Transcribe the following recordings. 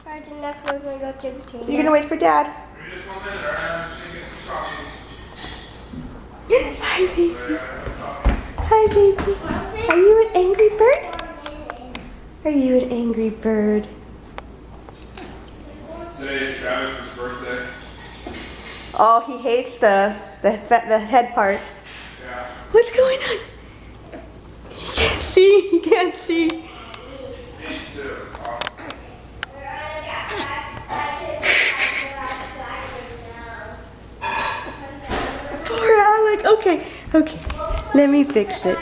Alright, the next one's gonna go to Tina. You're gonna wait for Dad. Hi, baby. Hi, baby. Are you an angry bird? Are you an angry bird? Today is Travis's birthday. Oh, he hates the head part. Yeah. What's going on? He can't see. He can't see. Me too. Poor Alec. Okay, okay. Let me fix it.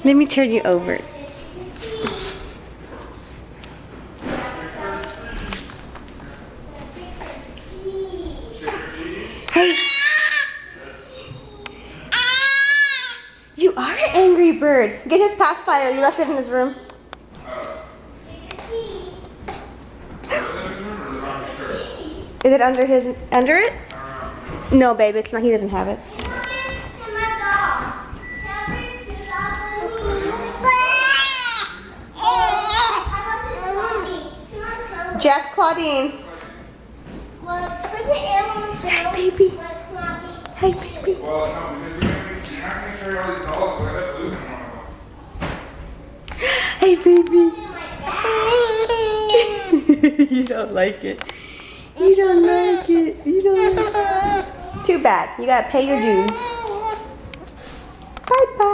Let me turn you over. Hey. You are an angry bird. Get his pacifier. You left it in his room. Is it under it? No, babe, it's not. He doesn't have it. Jess, Claudine. Hi, baby. Hi, baby. Well, no, because you're not going to carry all these dolls, so I end up losing one of them. Hey, baby. You don't like it. You don't like it. You don't like it. Too bad. You gotta pay your dues. Bye-bye.